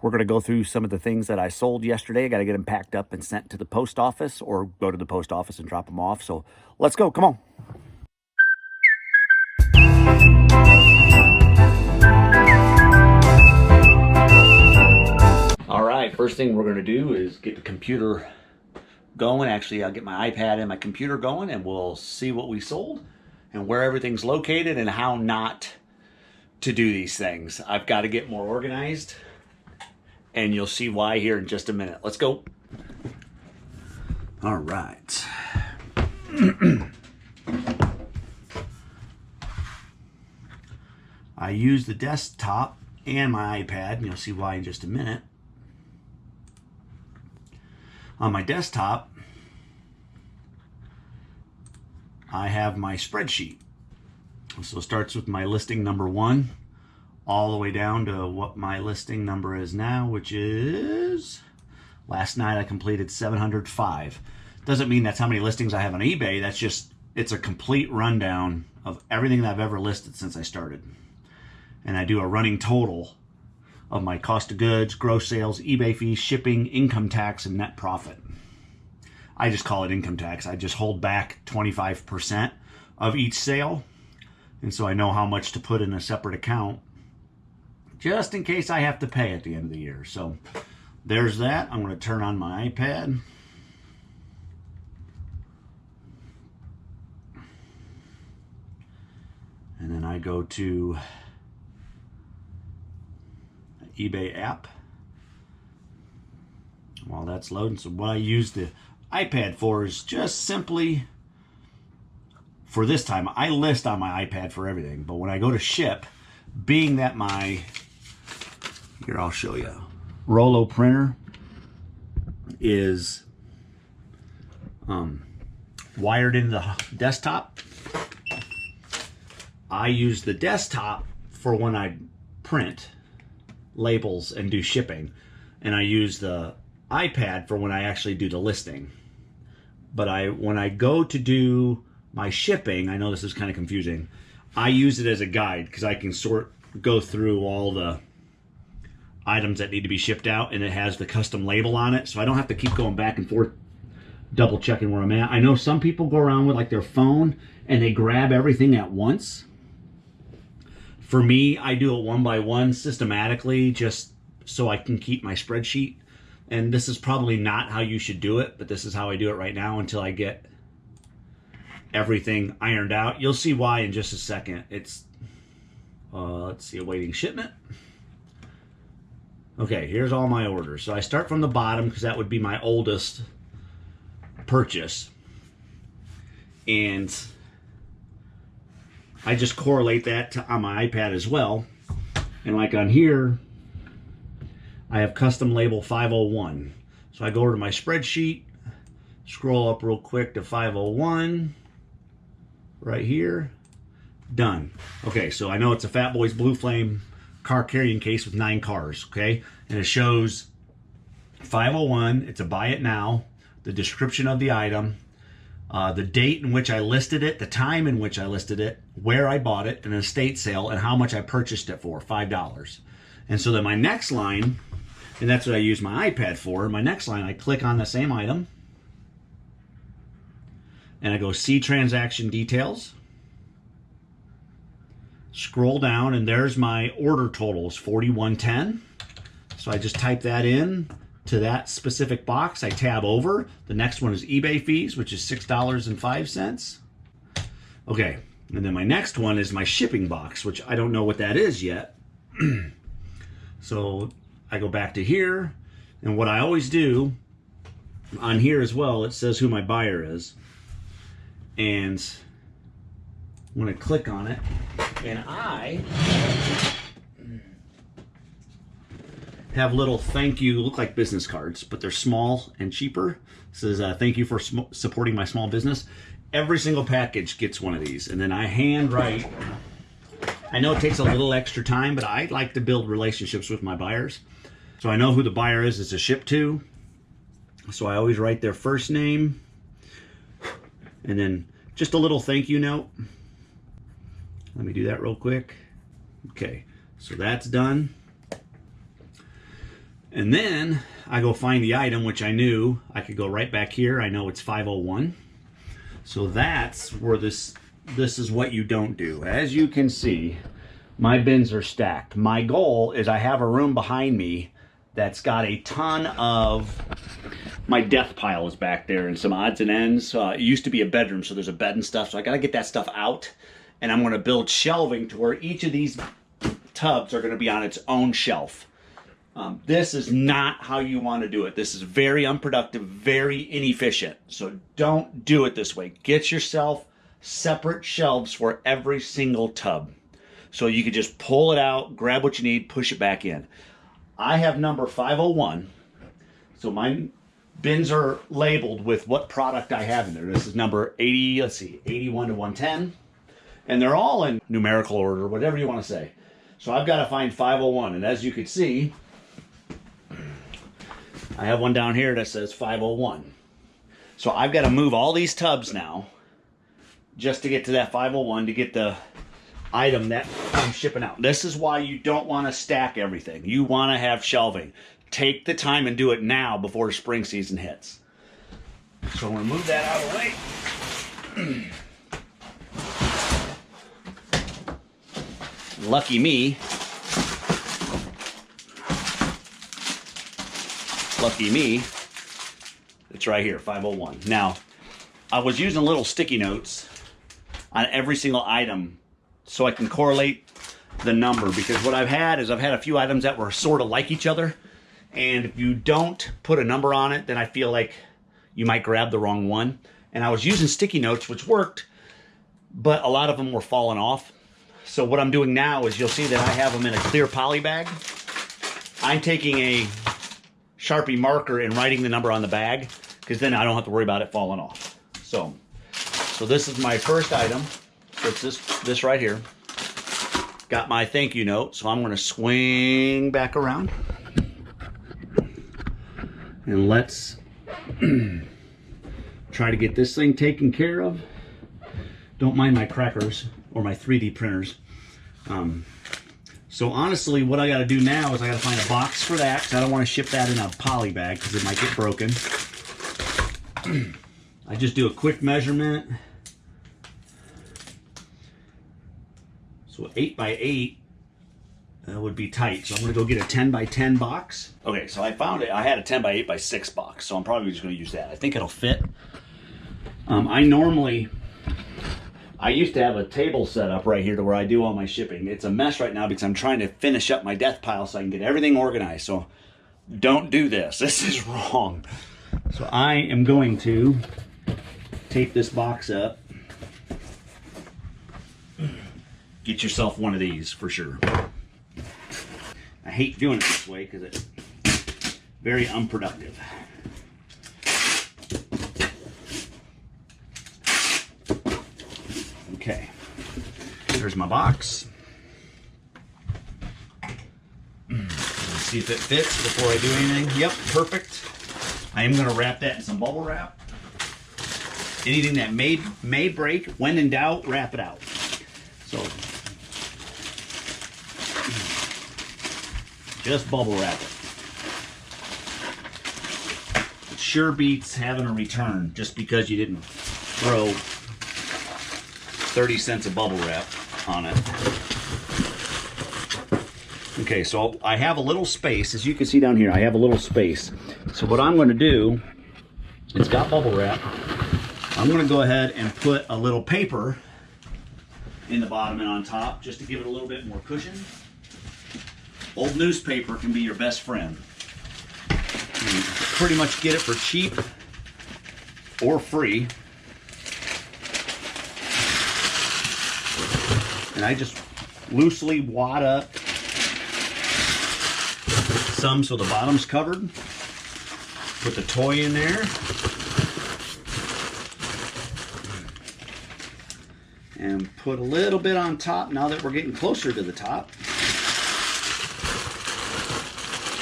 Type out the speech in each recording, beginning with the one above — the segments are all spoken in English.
We're going to go through some of the things that I sold yesterday. I got to get them packed up and sent to the post office, or go to the post office and drop them off. So let's go. Come on. All right, first thing we're going to do is get the computer going. Actually, I'll get my iPad and my computer going, and we'll see what we sold and where everything's located and how not to do these things. I've got to get more organized, and you'll see why here in just a minute. Let's go. All right. I use the desktop and my iPad, and you'll see why in just a minute. On my desktop, I have my spreadsheet. So it starts with my listing number 1 all the way down to what my listing number is now, which is, last night I completed 705. Doesn't mean that's how many listings I have on eBay. That's just, it's a complete rundown of everything that I've ever listed since I started. And I do a running total of my cost of goods, gross sales, eBay fees, shipping, income tax, and net profit. I just call it income tax. I just hold back 25% of each sale. And so I know how much to put in a separate account, just in case I have to pay at the end of the year. So there's that. I'm going to turn on my iPad. And then I go to the eBay app while that's loading. So what I use the iPad for is just simply, for this time, I list on my iPad for everything. But when I go to ship, being that my, here I'll show you, Rollo printer is wired into the desktop, I use the desktop for when I print labels and do shipping, and I use the iPad for when I actually do the listing. But when I go to do my shipping, I know this is kind of confusing, I use it as a guide because I can go through all the items that need to be shipped out, and it has the custom label on it, so I don't have to keep going back and forth double checking where I'm at. I know some people go around with like their phone and they grab everything at once. For me, I do it one by one systematically, just so I can keep my spreadsheet. And this is probably not how you should do it, but this is how I do it right now until I get everything ironed out. You'll see why in just a second. It's, let's see, awaiting shipment. Okay, here's all my orders. So I start from the bottom because that would be my oldest purchase. And I just correlate that on my iPad as well. And like on here, I have custom label 501. So I go over to my spreadsheet, scroll up real quick to 501, right here, done. Okay, so I know it's a Fat Boys Blue Flame car carrying case with 9 cars, okay? And it shows 501, it's a buy it now, the description of the item, the date in which I listed it, the time in which I listed it, where I bought it, an estate sale, and how much I purchased it for, $5. And so then my next line, and that's what I use my iPad for, my next line, I click on the same item, and I go see transaction details, scroll down, and there's my order totals, 4110. So I just type that in to that specific box. I tab over. The next one is eBay fees, which is $6.05. Okay, and then my next one is my shipping box, which I don't know what that is yet. So I go back to here, and what I always do on here as well, it says who my buyer is. And I'm going to click on it, and I have little thank you, look like business cards, but they're small and cheaper. It says thank you for supporting my small business. Every single package gets one of these, and then I hand write. I know it takes a little extra time, but I like to build relationships with my buyers. So I know who the buyer is it's a ship to. So I always write their first name, and then just a little thank you note. Let me do that real quick. Okay, so that's done. And then I go find the item, which I knew I could go right back here. I know it's 501. So that's where this is what you don't do. As you can see, my bins are stacked. My goal is I have a room behind me that's got a ton of, my death pile is back there and some odds and ends. It used to be a bedroom, so there's a bed and stuff. So I got to get that stuff out, and I'm going to build shelving to where each of these tubs are going to be on its own shelf. This is not how you want to do it. This is very unproductive, very inefficient. So don't do it this way. Get yourself separate shelves for every single tub. So you can just pull it out, grab what you need, push it back in. I have number 501. So my bins are labeled with what product I have in there. This is number 80, let's see, 81 to 110. And they're all in numerical order, whatever you want to say. So I've got to find 501. And as you can see, I have one down here that says 501. So I've got to move all these tubs now just to get to that 501 to get the item that I'm shipping out. This is why you don't want to stack everything. You want to have shelving. Take the time and do it now before spring season hits. So I'm going to move that out of the way. Lucky me. Lucky me, it's right here, 501. Now, I was using little sticky notes on every single item so I can correlate the number, because what I've had is I've had a few items that were sort of like each other, and if you don't put a number on it, then I feel like you might grab the wrong one. And I was using sticky notes, which worked, but a lot of them were falling off. So what I'm doing now is you'll see that I have them in a clear poly bag. I'm taking a Sharpie marker and writing the number on the bag, because then I don't have to worry about it falling off. So this is my first item. So it's this right here. Got my thank you note, so I'm going to swing back around. And let's try to get this thing taken care of. Don't mind my crackers or my 3D printers. So honestly, what I got to do now is I got to find a box for that, because I don't want to ship that in a poly bag because it might get broken. I just do a quick measurement. So 8 by 8 would be tight. So I'm going to go get a 10 by 10 box. Okay, so I found it. I had a 10 by 8 by 6 box, so I'm probably just going to use that. I think it'll fit. I used to have a table set up right here to where I do all my shipping. It's a mess right now because I'm trying to finish up my death pile so I can get everything organized. So don't do this. This is wrong. So I am going to tape this box up. Get yourself one of these for sure. I hate doing it this way because it's very unproductive. Okay, there's my box. Let's see if it fits before I do anything. Yep, perfect. I am going to wrap that in some bubble wrap. Anything that may break, when in doubt, wrap it out. So, just bubble wrap it. It sure beats having a return just because you didn't throw 30 cents of bubble wrap on it. Okay, so I have a little space. As you can see down here, I have a little space. So what I'm going to do, it's got bubble wrap. I'm going to go ahead and put a little paper in the bottom and on top just to give it a little bit more cushion. Old newspaper can be your best friend. You can pretty much get it for cheap or free. And I just loosely wad up some so the bottom's covered. Put the toy in there. And put a little bit on top now that we're getting closer to the top.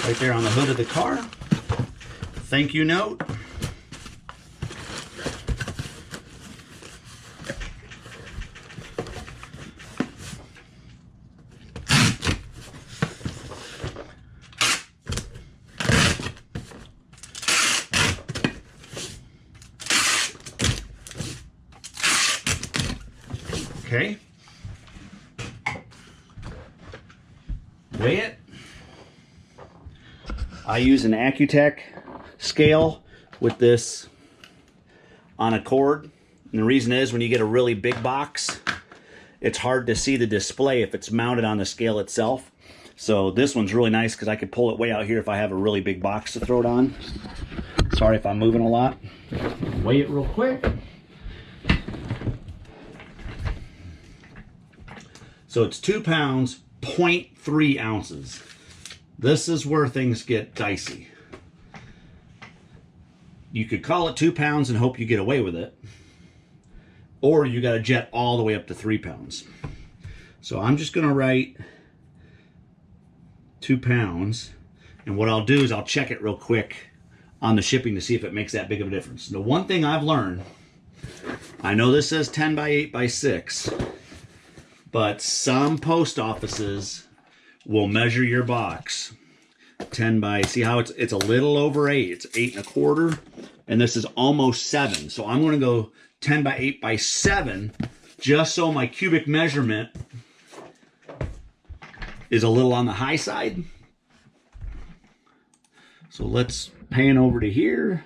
Right there on the hood of the car. Thank you note. Okay. Weigh it. I use an Accutech scale with this on a cord. And the reason is when you get a really big box, it's hard to see the display if it's mounted on the scale itself. So this one's really nice because I could pull it way out here if I have a really big box to throw it on. Sorry if I'm moving a lot. Weigh it real quick. So it's 2 pounds, 0.3 ounces. This is where things get dicey. You could call it 2 pounds and hope you get away with it. Or you got to jet all the way up to 3 pounds. So I'm just going to write 2 pounds. And what I'll do is I'll check it real quick on the shipping to see if it makes that big of a difference. The one thing I've learned, I know this says 10 by 8 by 6, but some post offices will measure your box 10 by, see how it's a little over 8. It's 8 1/4, and this is almost 7. So I'm going to go 10 by 8 by 7, just so my cubic measurement is a little on the high side. So let's pan over to here.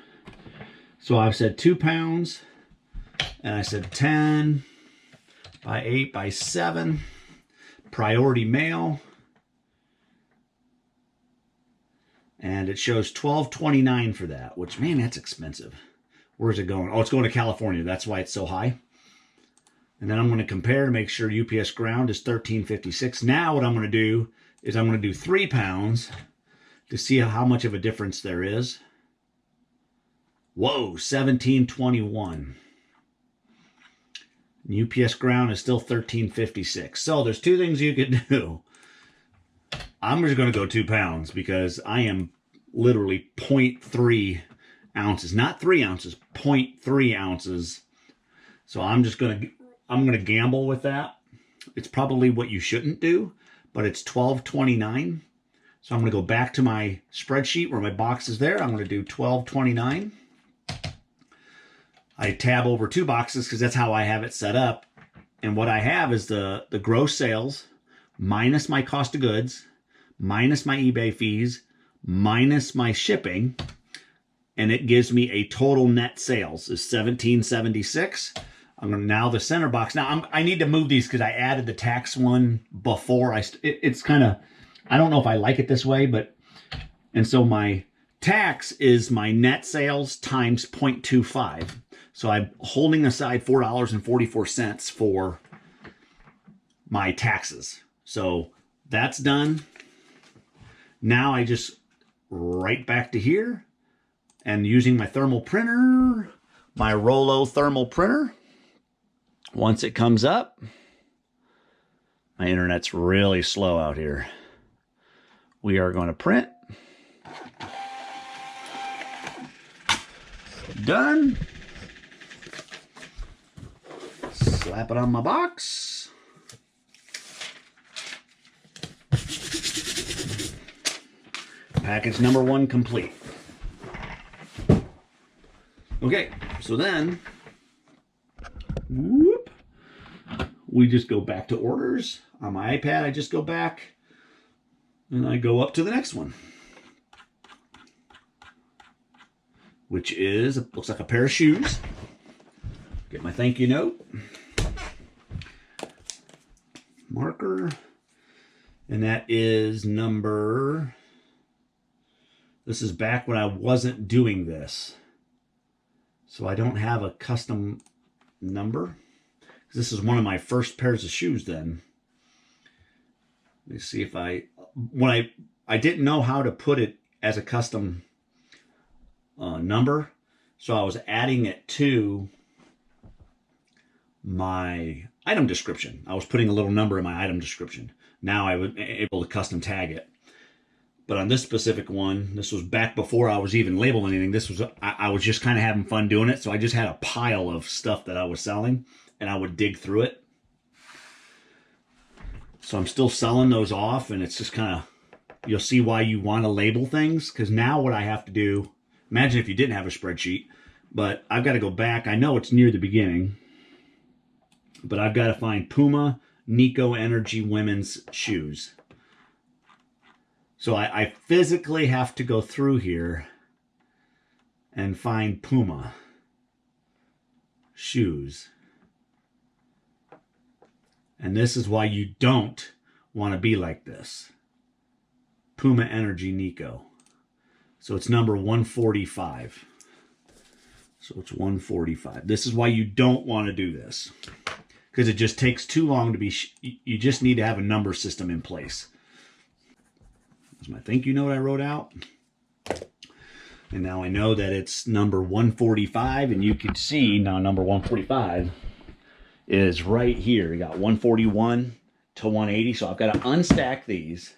So I've said 2 pounds, and I said 10 by 8 by 7, priority mail. And it shows $12.29 for that, which, man, that's expensive. Where's it going? Oh, it's going to California. That's why it's so high. And then I'm going to compare to make sure UPS ground is $13.56. Now what I'm going to do is I'm going to do 3 pounds to see how much of a difference there is. Whoa, $17.21. UPS ground is still $13.56. So there's 2 things you could do. I'm just going to go 2 pounds because I am literally 0.3 ounces, not 3 ounces, 0.3 ounces. So I'm going to gamble with that. It's probably what you shouldn't do, but it's $12.29. So I'm going to go back to my spreadsheet where my box is there. I'm going to do $12.29. I tab over 2 boxes because that's how I have it set up. And what I have is the gross sales minus my cost of goods, minus my eBay fees, minus my shipping, and it gives me a total net sales is $17.76. I'm going to now the center box. Now I need to move these because I added the tax one before it's kind of, I don't know if I like it this way, but, and so my tax is my net sales times 0.25. So I'm holding aside $4.44 for my taxes. So that's done. Now I just right back to here and using my thermal printer, my Rollo thermal printer. Once it comes up, my internet's really slow out here. We are going to print. Done. Slap it on my box. Package number 1 complete. Okay, so then, whoop, we just go back to orders. On my iPad, I just go back and I go up to the next one, which is, looks like a pair of shoes. Get my thank you note. Marker. And that is number, this is back when I wasn't doing this. So I don't have a custom number. This is one of my first pairs of shoes then. Let me see if when I didn't know how to put it as a custom number. So I was adding it to my item description. I was putting a little number in my item description. Now I was able to custom tag it. But on this specific one, this was back before I was even labeling anything. This was, I was just kind of having fun doing it. So I just had a pile of stuff that I was selling and I would dig through it. So I'm still selling those off, and it's just kind of, you'll see why you want to label things. Because now what I have to do, imagine if you didn't have a spreadsheet, but I've got to go back. I know it's near the beginning. but I've got to find Puma Nico Energy women's shoes. So I physically have to go through here and find Puma shoes. And this is why you don't want to be like this. Puma Energy Nico. So it's number 145. So it's 145. This is why you don't want to do this. Because it just takes too long to be... You just need to have a number system in place. There's my thank you note I wrote out. And now I know that it's number 145. And you can see now number 145 is right here. We got 141 to 180. So I've got to unstack these,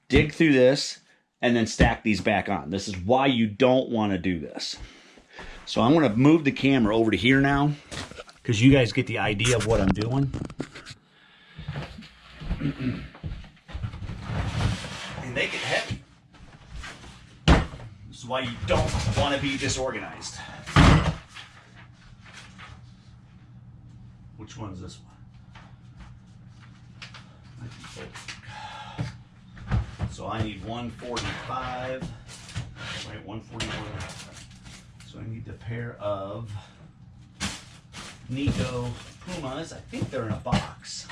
dig through this, and then stack these back on. This is why you don't want to do this. So I'm going to move the camera over to here now, because you guys get the idea of what I'm doing. And they get heavy. This is why you don't want to be disorganized. Which one's this one? So I need 145, right, 141. So I need a pair of Nico Pumas. I think they're in a box.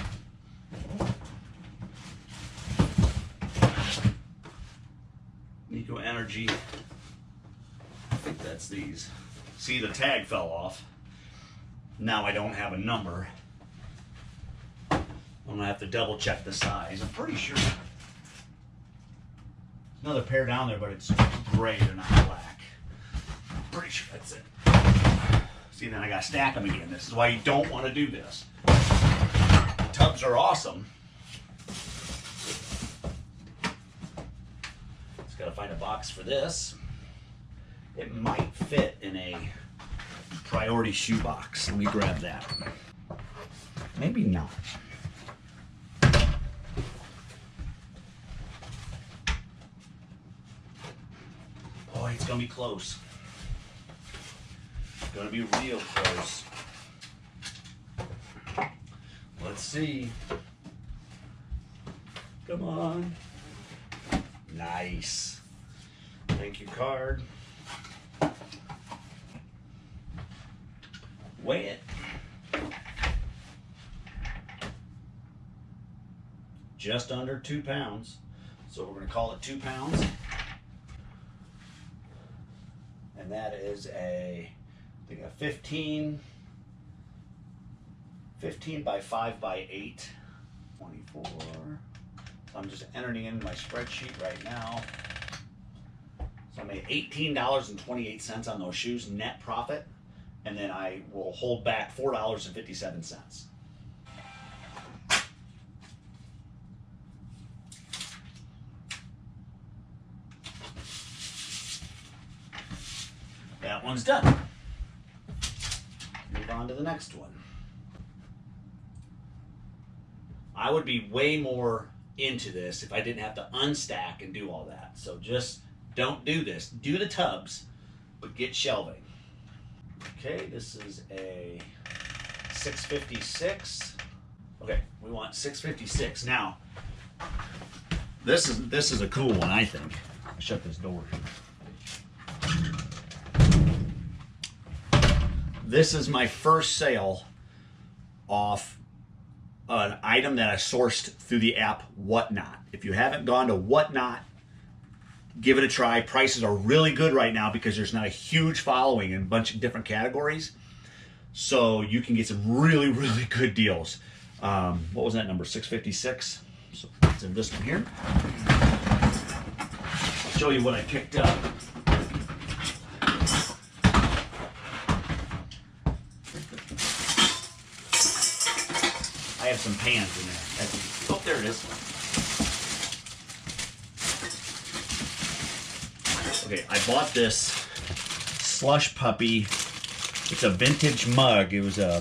Nico Energy. I think that's these. See, the tag fell off. Now I don't have a number. I'm gonna have to double check the size. I'm pretty sure. Another pair down there, but it's gray, they're not black. I'm pretty sure that's it. See, then I gotta stack them again. This is why you don't want to do this. Tubs are awesome. Just gotta find a box for this. It might fit in a priority shoe box. Let me grab that. Maybe not. Oh, it's gonna be close. It's gonna be real close. Let's see. Come on. Nice. Thank you card. Weigh it. Just under 2 pounds. So we're gonna call it 2 pounds. And that is I think a 15 by 5 by 8, 24. So I'm just entering in my spreadsheet right now. So I made $18.28 on those shoes net profit, and then I will hold back $4.57. That one's done. Move on to the next one. I would be way more into this if I didn't have to unstack and do all that. So just don't do this. Do the tubs, but get shelving. Okay, this is a 656. Okay, we want 656. Now, this is a cool one, I think. I'll shut this door here. This is my first sale off an item that I sourced through the app Whatnot. If you haven't gone to Whatnot, give it a try. Prices are really good right now because there's not a huge following in a bunch of different categories. So you can get some really, really good deals. What was that number? 656. So it's in this one here. I'll show you what I picked up. I have some pans in there. Oh, there it is. Okay, I bought this Slush Puppy. It's a vintage mug. It was I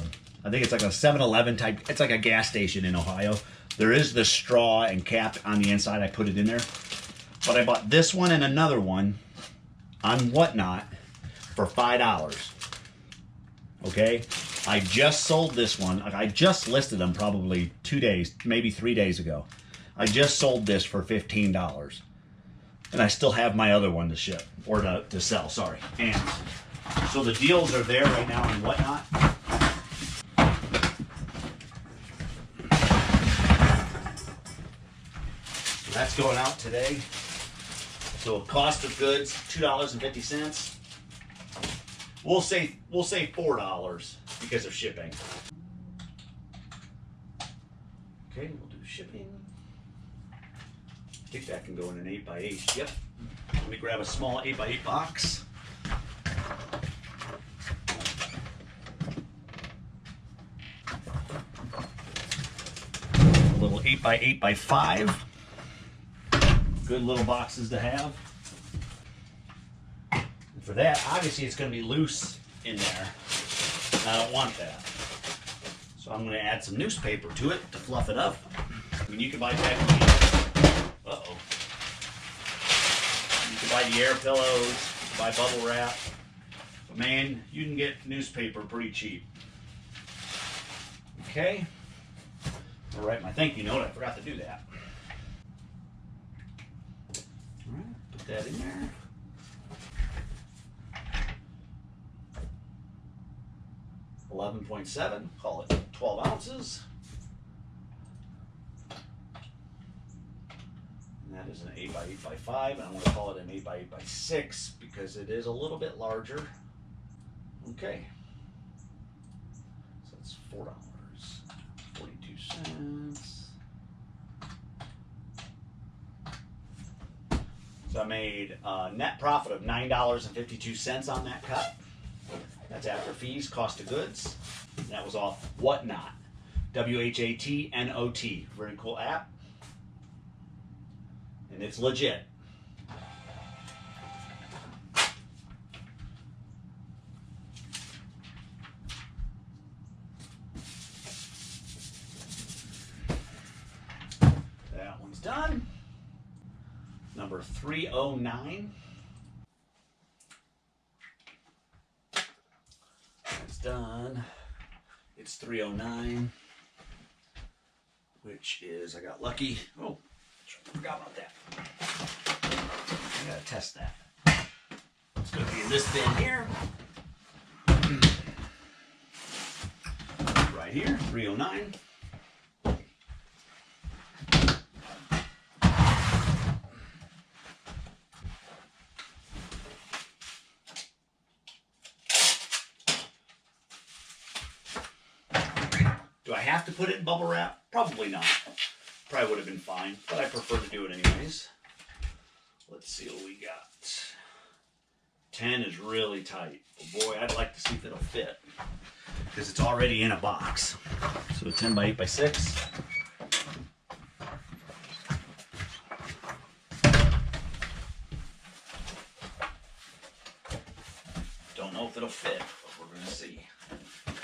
think it's like a 7-Eleven type. It's like a gas station in Ohio. There is the straw and cap on the inside. I put it in there. But I bought this one and another one on Whatnot for $5. Okay? I just sold this one. I just listed them probably 2 days, maybe 3 days ago. I just sold this for $15. And I still have my other one to ship, or to sell, sorry. And so the deals are there right now and whatnot. So that's going out today. So cost of goods, $2.50. We'll say $4 because of shipping. Okay, we'll do shipping. I think that can go in an 8x8. Yep. Let me grab a small 8x8 box. A little 8x8x5. Good little boxes to have. And for that, obviously it's going to be loose in there. And I don't want that. So I'm going to add some newspaper to it to fluff it up. I mean, you can buy packaging. Uh-oh. You can buy the air pillows, you can buy bubble wrap. But man, you can get newspaper pretty cheap. Okay. I'll write my thank you note. I forgot to do that. All right, put that in there. $11.7, call it 12 ounces. And that is an 8x8x5, and I'm going to call it an 8x8x6 because it is a little bit larger. Okay. So that's $4.42. So I made a net profit of $9.52 on that cut. That's after fees, cost of goods. And that was off Whatnot. WHATNOT. Very cool app. And it's legit. That one's done. Number 309. That's done. It's 309, which is, I got lucky. Oh, I forgot about that. I gotta test that. It's gonna be in this bin here. Right here, 309. Do I have to put it in bubble wrap? Probably not. Probably would have been fine, but I prefer to do it anyways. Let's see what we got. 10 is really tight. Oh boy, I'd like to see if it'll fit because it's already in a box. So 10 by 8 by 6. Don't know if it'll fit, but we're going to see.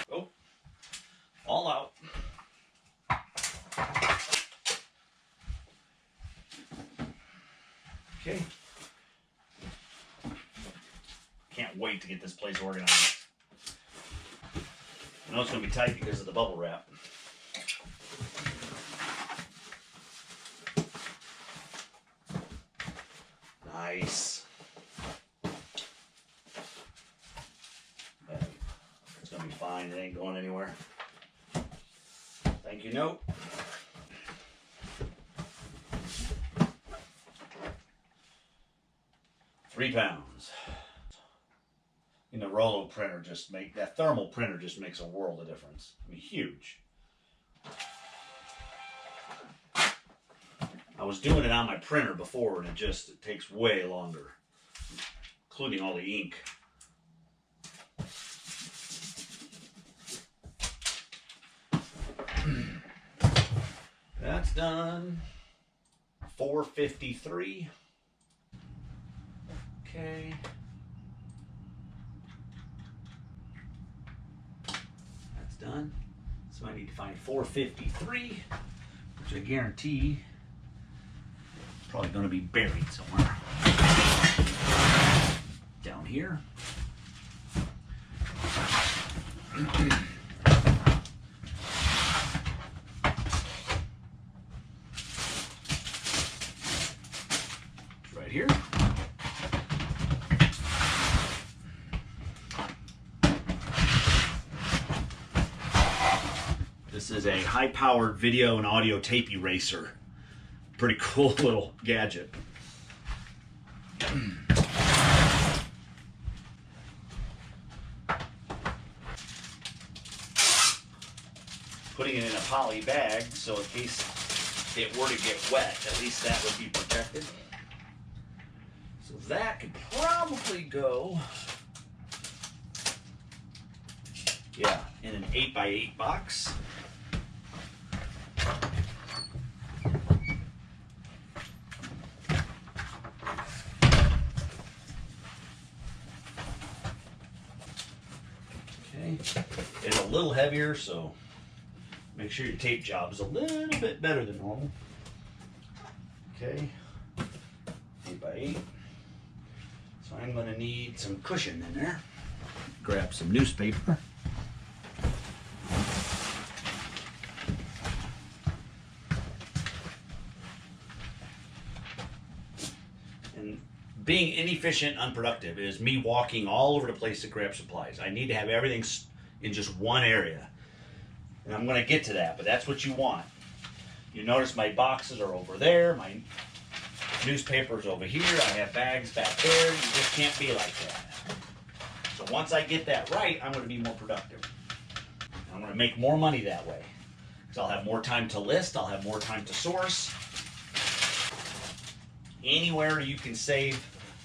Oh, all out. Okay. Can't wait to get this place organized. I know it's going to be tight because of the bubble wrap. Nice. It's going to be fine. It ain't going anywhere. Thank you note. £3. And the Rollo printer that thermal printer just makes a world of difference. I mean, huge. I was doing it on my printer before and it takes way longer, including all the ink. That's done. 453. Okay. That's done. So I need to find 453, which I guarantee is probably going to be buried somewhere. Down here. This is a high-powered video and audio tape eraser. Pretty cool little gadget. Putting it in a poly bag, so in case it were to get wet, at least that would be protected. So that could probably go, yeah, in an 8x8 box. Okay, it's a little heavier, so make sure your tape job is a little bit better than normal. Okay, 8x8. So I'm going to need some cushion in there. Grab some newspaper. And being inefficient, unproductive is me walking all over the place to grab supplies. I need to have everything in just one area. And I'm going to get to that, but that's what you want. You notice my boxes are over there, my newspaper's over here, I have bags back there. You just can't be like that. So once I get that right, I'm going to be more productive. I'm going to make more money that way. Because I'll have more time to list, I'll have more time to source. Anywhere you can save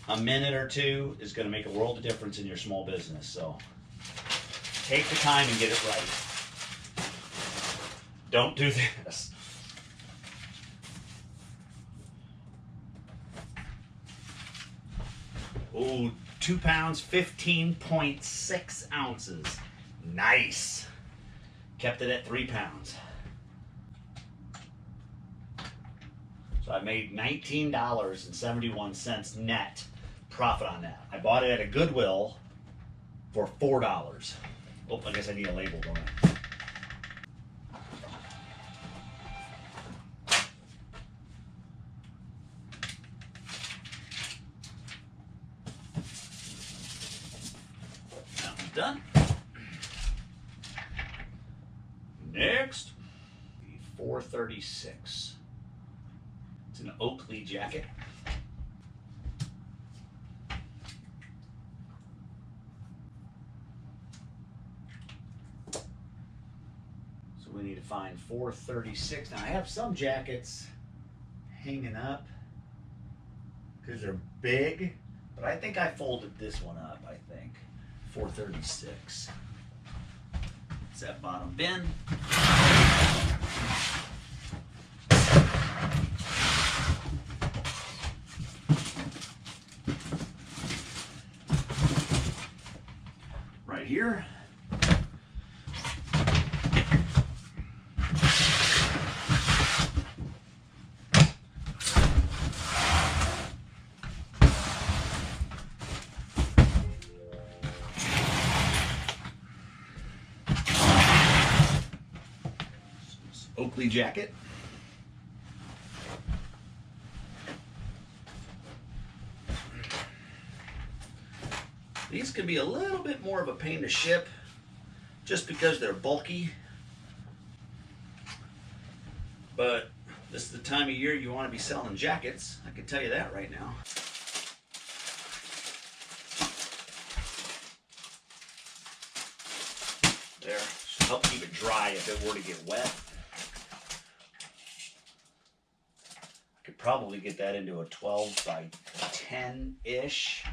a minute or two is going to make a world of difference in your small business. So take the time and get it right. Don't do this. Oh, 2 pounds, 15.6 ounces. Nice. Kept it at 3 pounds. So I made $19.71 net profit on that. I bought it at a Goodwill for $4. Oh, I guess I need a label, don't I? Done. Next, the 436. It's an Oakley jacket. So we need to find 436. Now I have some jackets hanging up because they're big, but I think I folded this one up, I think. 436. It's that bottom bin. Right here. Oakley jacket. These can be a little bit more of a pain to ship just because they're bulky. But this is the time of year you want to be selling jackets. I can tell you that right now. There, should help keep it dry if it were to get wet. Probably get that into a 12 by 10-ish.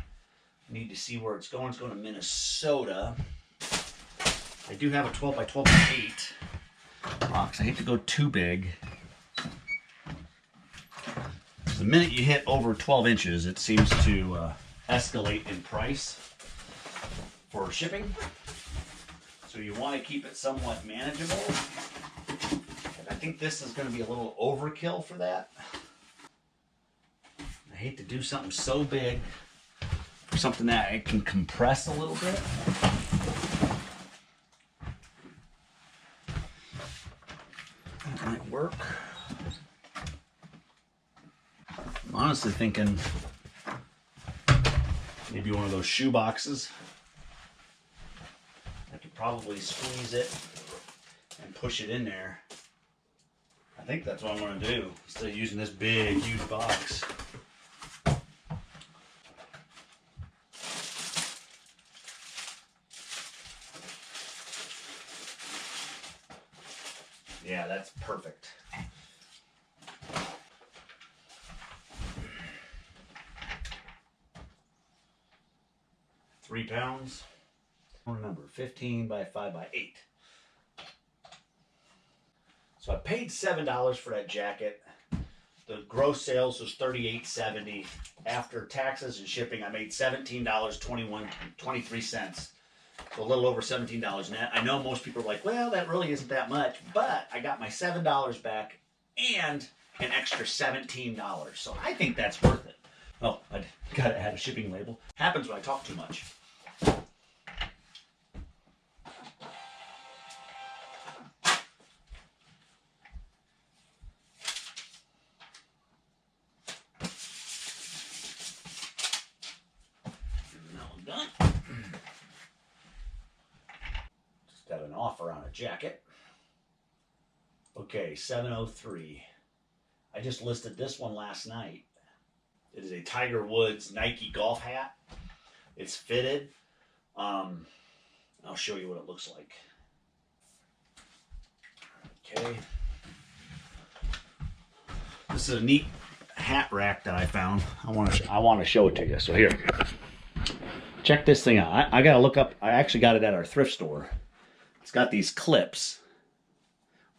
Need to see where it's going. It's going to Minnesota. I do have a 12 by 12 by 8 box. I hate to go too big. The minute you hit over 12 inches, it seems to escalate in price for shipping. So you want to keep it somewhat manageable. And I think this is going to be a little overkill for that. I hate to do something so big for something that it can compress a little bit. That might work. I'm honestly thinking maybe one of those shoe boxes. I could probably squeeze it and push it in there. I think that's what I'm going to do instead of using this big, huge box. Yeah, that's perfect. £3. Remember, 15 by 5 by 8. So I paid $7 for that jacket. The gross sales was $38.70. After taxes and shipping, I made $17.23. So a little over $17 net. I know most people are like, well, that really isn't that much, but I got my $7 back and an extra $17. So I think that's worth it. Oh, I gotta add a shipping label. Happens when I talk too much. Got an offer on a jacket. Okay, $703. I just listed this one last night. It is a Tiger Woods Nike golf hat. It's fitted. I'll show you what it looks like. Okay. This is a neat hat rack that I found. I want to show it to you. So here, check this thing out. I gotta look up. I actually got it at our thrift store. It's got these clips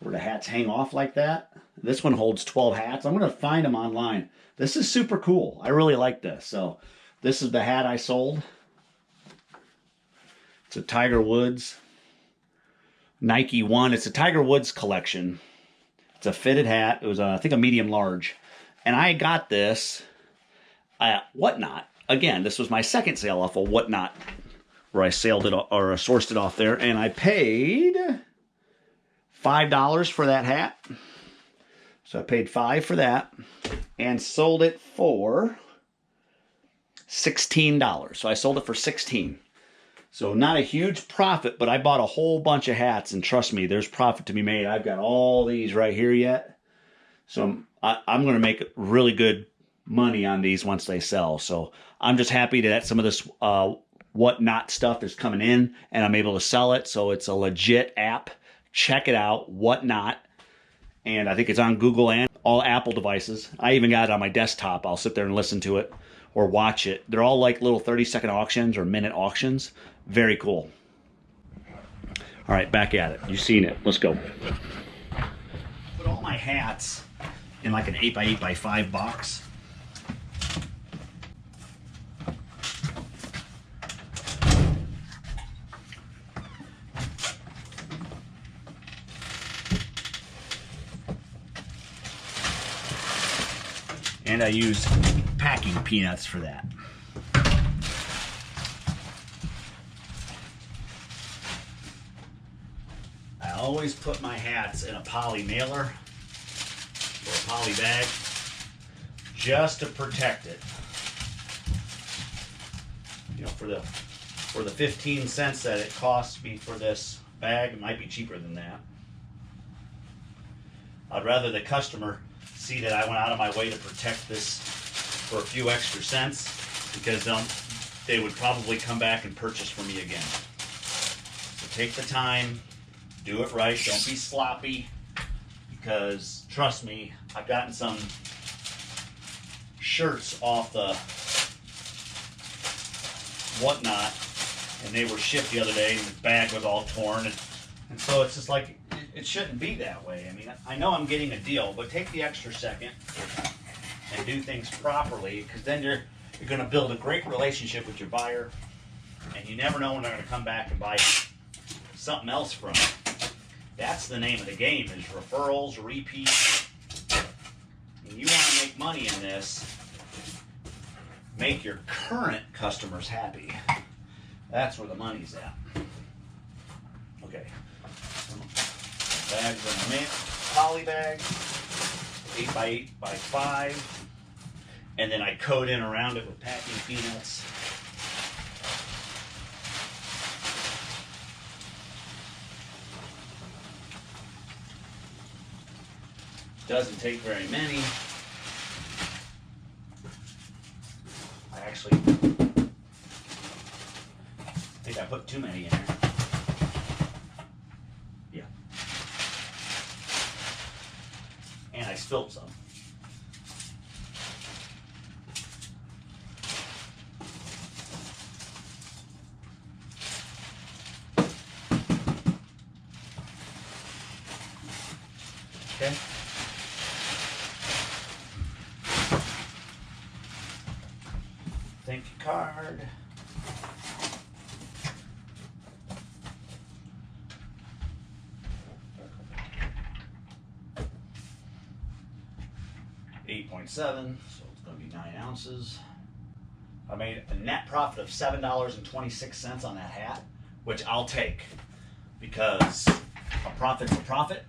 where the hats hang off like that. This one holds 12 hats. I'm going to find them online. This is super cool. I really like this. So this is the hat I sold. It's a Tiger Woods Nike one. It's a Tiger Woods collection. It's a fitted hat. It was, I think, a medium large. And I got this at Whatnot. Again, this was my second sale off of Whatnot, where I sourced it off there, and I paid $5 for that hat. So I paid $5 for that and sold it for $16. So I sold it for $16. So not a huge profit, but I bought a whole bunch of hats, and trust me, there's profit to be made. I've got all these right here yet. So I'm going to make really good money on these once they sell. So I'm just happy that some of this Whatnot stuff is coming in and I'm able to sell it. So it's a legit app. Check it out, Whatnot. And I think it's on Google and all Apple devices. I even got it on my desktop. I'll sit there and listen to it or watch it. They're all like little 30-second auctions or minute auctions. Very cool. All right, back at it. You've seen it. Let's go. Put all my hats in like an 8 by 8 by 5 box. And I use packing peanuts for that. I always put my hats in a poly mailer or a poly bag just to protect it. You know, for the 15 cents that it costs me for this bag, it might be cheaper than that. I'd rather the customer see that I went out of my way to protect this for a few extra cents, because they would probably come back and purchase from me again. So take the time, do it right, don't be sloppy, because trust me, I've gotten some shirts off the Whatnot and they were shipped the other day and the bag was all torn, and so it's just like, it shouldn't be that way. I mean, I know I'm getting a deal, but take the extra second and do things properly, because then you're going to build a great relationship with your buyer, and you never know when they're going to come back and buy something else from you. That's the name of the game, is referrals, repeats. And you want to make money in this, make your current customers happy. That's where the money's at. Okay. Bags in a poly bag, 8 by 8 by 5, and then I coat in around it with packing peanuts. Doesn't take very many. I actually think I put too many in there. Yeah. And I spilled some. Okay. Thank you card. .7, so it's going to be 9 ounces. I made a net profit of $7.26 on that hat, which I'll take because a profit's a profit.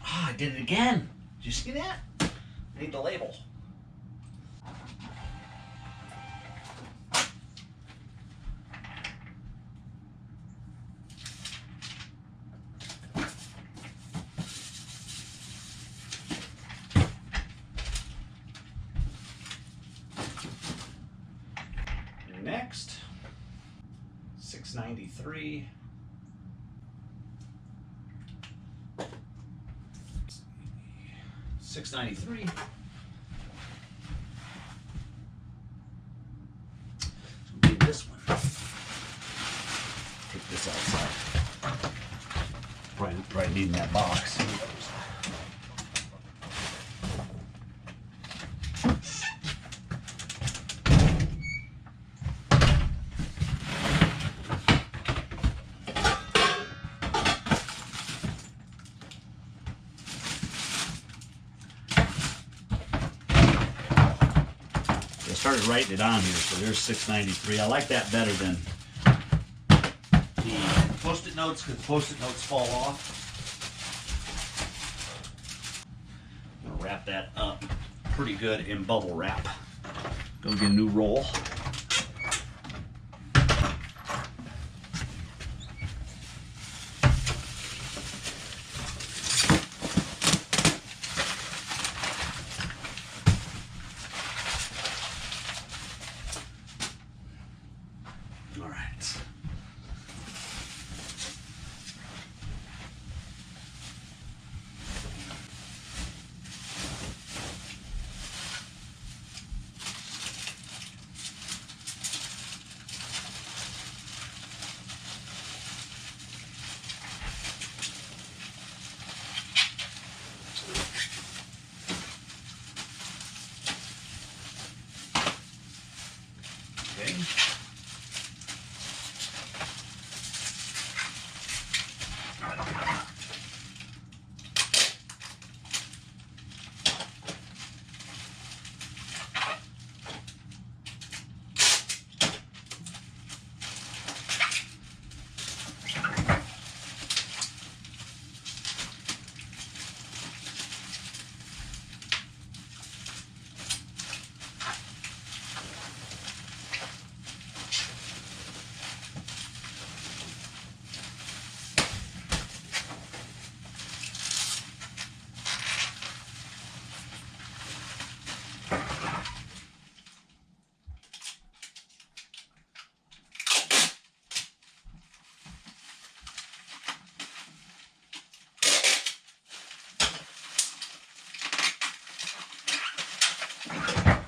Ah, I did it again. Did you see that? I need the label. Next, $6.93. $6.93. So get this one. Take this outside. Probably need in that box. Started writing it on here, so there's $6.93. I like that better than the Post-it notes because Post-it notes fall off. I'm gonna wrap that up pretty good in bubble wrap. Go get a new roll. All right. Okay.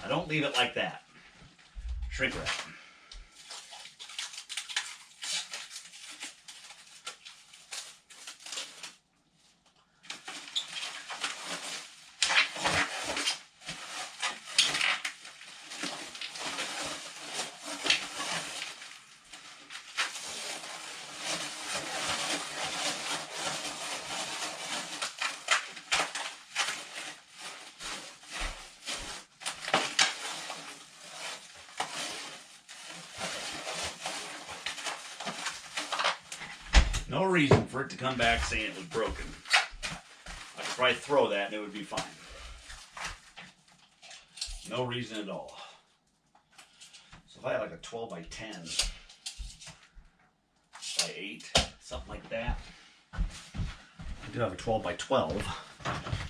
Don't leave it like that. Shrink wrap. No reason for it to come back saying it was broken. I could probably throw that and it would be fine. No reason at all. So if I had like a 12 by 10 by 8, something like that. I do have a 12 by 12.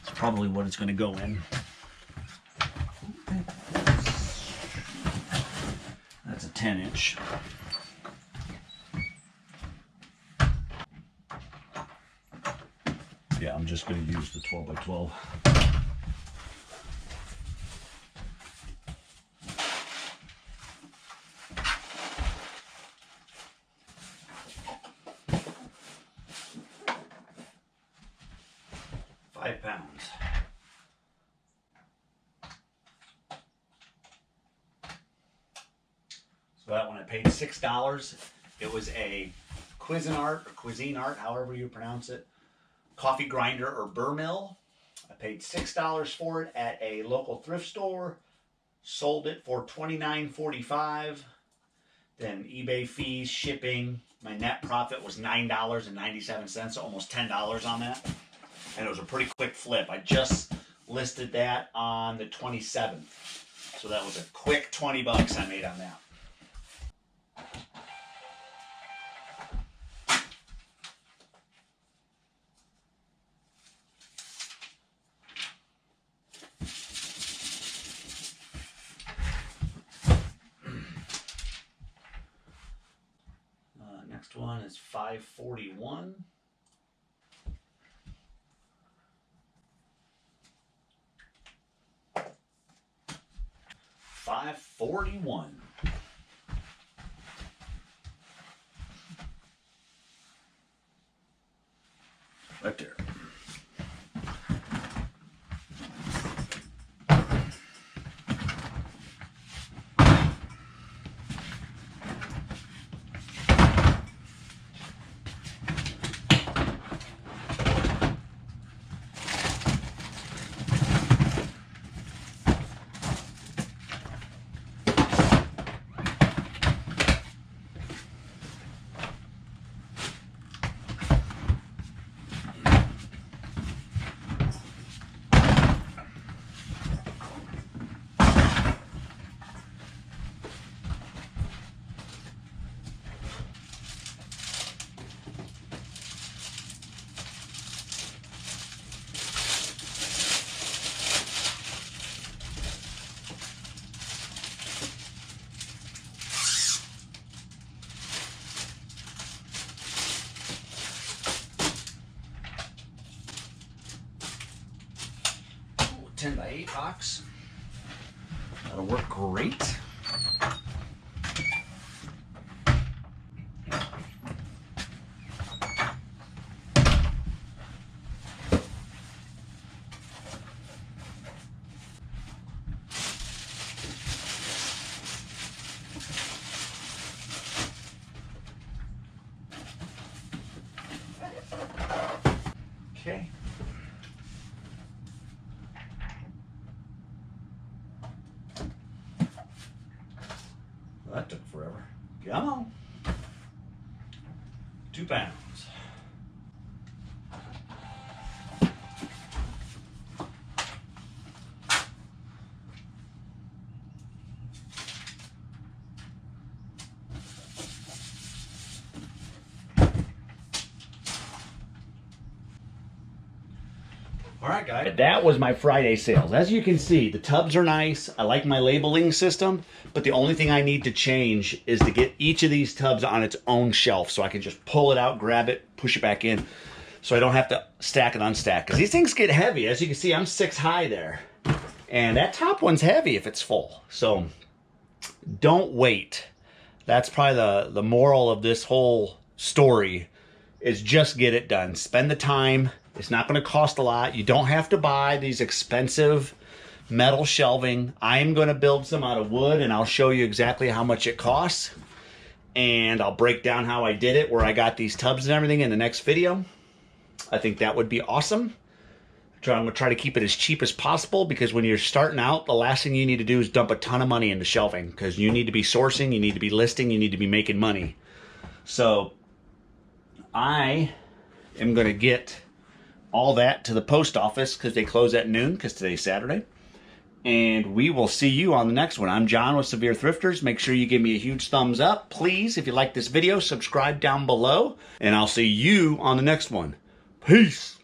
So probably what it's going to go in. That's a 10-inch. Yeah, I'm just going to use the 12 by 12. £5. So that one I paid $6. It was a Cuisinart, however you pronounce it, coffee grinder or burr mill. I paid $6 for it at a local thrift store. Sold it for $29.45. Then eBay fees, shipping. My net profit was $9.97, so almost $10 on that. And it was a pretty quick flip. I just listed that on the 27th. So that was a quick 20 bucks I made on that. Next one is $5.41. $5.41. Right there. Ooh, 10 by 8 box. That'll work great. Okay. Well, that took forever. Come on. 2 pounds. All right, guys. That was my Friday sales. As you can see, the tubs are nice. I like my labeling system, but the only thing I need to change is to get each of these tubs on its own shelf so I can just pull it out, grab it, push it back in, so I don't have to stack and unstack. Because these things get heavy. As you can see, I'm 6 high there. And that top one's heavy if it's full. So don't wait. That's probably the moral of this whole story, is just get it done. Spend the time. It's not going to cost a lot. You don't have to buy these expensive metal shelving. I'm going to build some out of wood, and I'll show you exactly how much it costs. And I'll break down how I did it, where I got these tubs and everything in the next video. I think that would be awesome. I'm going to try to keep it as cheap as possible, because when you're starting out, the last thing you need to do is dump a ton of money into shelving, because you need to be sourcing, you need to be listing, you need to be making money. So I am going to get all that to the post office, because they close at noon, because today's Saturday. And we will see you on the next one. I'm John with Severe Thrifters. Make sure you give me a huge thumbs up. Please, if you like this video, subscribe down below. And I'll see you on the next one. Peace.